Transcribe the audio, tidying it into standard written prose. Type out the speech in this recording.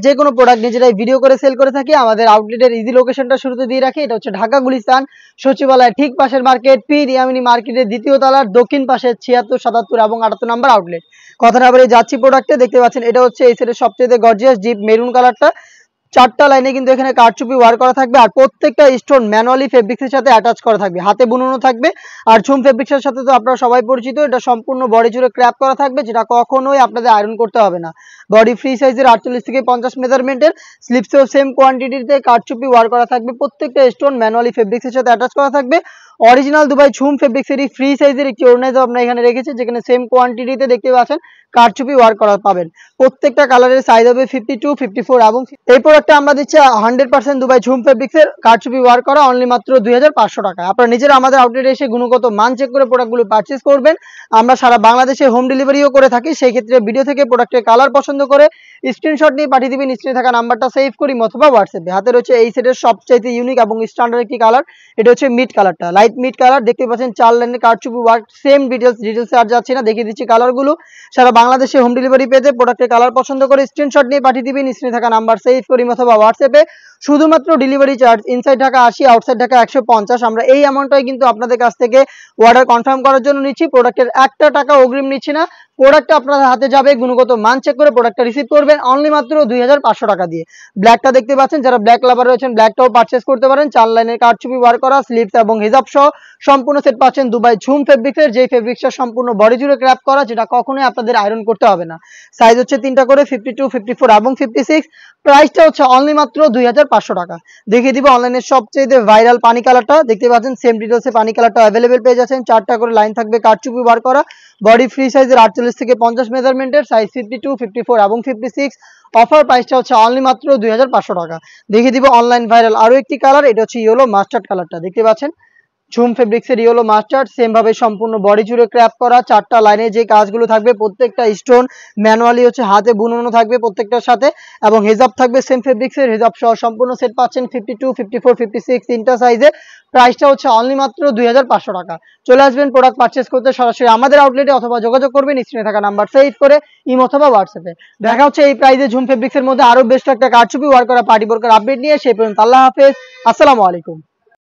যে কোনো প্রোডাক্ট নিজেরাই ভিডিও করে সেল করে থাকি। আমাদের আউটলেটের ইজি লোকেশনটা শুরুতে দিয়ে রাখি, এটা হচ্ছে ঢাকা গুলিস্তান সচিবালয় ঠিক পাশের মার্কেট, পীর ইয়ামিনী মার্কেটের দ্বিতীয় তলার দক্ষিণ পাশে 76, 77 এবং 78 নম্বর আউটলেট। কথা না বলে যাচ্ছি প্রোডাক্টে। দেখতে পাচ্ছেন এটা হচ্ছে এই সেটের সবচেয়ে গর্জিয়াস ডিপ মেরুন কালারটা। 4টা লাইনে কিন্তু এখানে কারচুপি ওয়ার করা থাকবে, আর প্রত্যেকটা স্টোন ম্যানুয়ালি ফেব্রিক্সের সাথে অ্যাটাচ করা থাকবে, হাতে বুনানো থাকবে। আর ঝুম ফেব্রিক্সের সাথে তো আপনারা সবাই পরিচিত, এটা সম্পূর্ণ বডি জুড়ে ক্র্যাপ করা থাকবে, যেটা কখনোই আপনাদের আয়রন করতে হবে না। বডি ফ্রি সাইজের 48 থেকে 50 মেজারমেন্টের, স্লিপসেও সেম কোয়ান্টিটিতে কারচুপি ওয়ার করা থাকবে। প্রত্যেকটা স্টোন ম্যানুয়ালি ফেব্রিক্সের সাথে অ্যাটাচ করা থাকবে। অরিজিনাল দুবাই ঝুম ফেব্রিক্সেরই ফ্রি সাইজের একটি ওড়নাইজ আমরা এখানে রেখেছি, যেখানে সেম কোয়ান্টিটিতে দেখতে পাচ্ছেন কারচুপি ওয়ার করা পাবেন। প্রত্যেকটা কালারের সাইজ হবে 52, 54 এবং এই প্রোডাক্টটা আমরা দিচ্ছি 100% দুবাই ঝুম ফেব্রিক্সের কারচুপি ওয়ার করা, অনলি মাত্র 2500 টাকা। আপনারা নিজেরা আমাদের আউটলেটে এসে গুণগত মান চেক করে প্রোডাক্টগুলো পারচেজ করবেন। আমরা সারা বাংলাদেশে হোম ডেলিভারিও করে থাকি। সেই ক্ষেত্রে ভিডিও থেকে প্রোডাক্টের কালার পছন্দ করে স্ক্রিনশট নিয়ে পাঠিয়ে দিবেন স্ক্রিনে থাকা নাম্বারটা সেভ করি অথবা হোয়াটসঅ্যাপে। হাতে রয়েছে এই সেটের সবচাইতে ইউনিক এবং স্ট্যান্ডার্ড একটি কালার, এটা হচ্ছে মিড কালারটা, লাইট মিড কালার। দেখতে পাচ্ছেন 4 লাইনের কারচুপি ওয়ার্ক, সেম ডিটেলসে আর যাচ্ছি না, দেখিয়ে দিচ্ছি কালারগুলো। সারা বাংলাদেশে হোম ডেলিভারি পেতে প্রোডাক্টের কালার পছন্দ করে স্ক্রিনশট নিয়ে পাঠিয়ে দিবেন স্ক্রিনে থাকা নাম্বার সেভ করি অথবা হোয়াটসঅ্যাপে। শুধুমাত্র delivery charge inside Dhaka 80, outside Dhaka 150। আমরা এই অ্যামাউন্টটাই কিন্তু আপনাদের কাছ থেকে অর্ডার কনফার্ম করার জন্য নিচ্ছি, প্রোডাক্টের 1 টাকা অগ্রিম নিচ্ছি না। প্রোডাক্টটা আপনাদের হাতে যাবে, গুণগত মান চেক করে প্রোডাক্টটা রিসিভ করবেন অনলি মাত্র 2500 টাকা দিয়ে। ব্ল্যাকটা দেখতে পাচ্ছেন, যারা ব্ল্যাক লাভার রয়েছেন ব্ল্যাকটাও পারচেজ করতে পারেন। 4 লাইনের কারচুপি ওয়ার করা, স্লিভস এবং হিজাব সহ সম্পূর্ণ সেট পাচ্ছেন দুবাই ঝুম ফেব্রিক্সের, যে ফেব্রিক্সটা সম্পূর্ণ বডি জুড়ে ক্র্যাপ করা, যেটা কখনোই আপনাদের আয়রন করতে হবে না। সাইজ হচ্ছে 3টা করে, 52, 54 এবং 56। প্রাইসটা হচ্ছে অনলি মাত্র 2500 টাকা। দেখিয়ে দিব অনলাইনের সবচেয়ে ভাইরাল পানি কালারটা। দেখতে পাচ্ছেন সেম ডিটেলসে পানি কালারটা অ্যাভেলেবেল পেয়ে যাচ্ছেন। 4টা করে লাইন থাকবে কারচুপি ওয়ার করা, বডি ফ্রি সাইজের 48 থেকে 50 মেজারমেন্টের, সাইজ 52, 54 এবং 56। অফার প্রাইসটা হচ্ছে অনলি মাত্র 2500 টাকা। দেখিয়ে দিব অনলাইন ভাইরাল আরো একটি কালার, এটা হচ্ছে ইয়েলো মাস্টার্ড কালারটা। দেখতে পাচ্ছেন ঝুম ফেব্রিক্সের ইয়েলো মাস্টার্ড, সেম ভাবে সম্পূর্ণ বডি জুড়ে ক্র্যাপ করা। 4টা লাইনে যে কাজগুলো থাকবে, প্রত্যেকটা স্টোন ম্যানুয়ালি হচ্ছে হাতে বুনানো থাকবে প্রত্যেকটার সাথে, এবং হিজাব থাকবে সেম ফেব্রিক্সের, হিজাব সহ সম্পূর্ণ সেট পাচ্ছেন 52, 54, 56 তিনটা সাইজে। প্রাইসটা হচ্ছে অনলি মাত্র 2500 টাকা। চলে আসবেন প্রোডাক্ট পারচেজ করতে সরাসরি আমাদের আউটলেটে, অথবা যোগাযোগ করবেন স্ক্রিনে থাকা নাম্বার সেভ করে ইমো অথবা হোয়াটসঅ্যাপে। দেখা হচ্ছে এই প্রাইসে ঝুম ফেব্রিক্সের মধ্যে আরো বেস্ট একটা কারচুপি ওয়ার করা পার্টি বোরকার আপডেট নিয়ে। সেই পর্যন্ত আল্লাহ হাফেজ, আসসালামু আলাইকুম।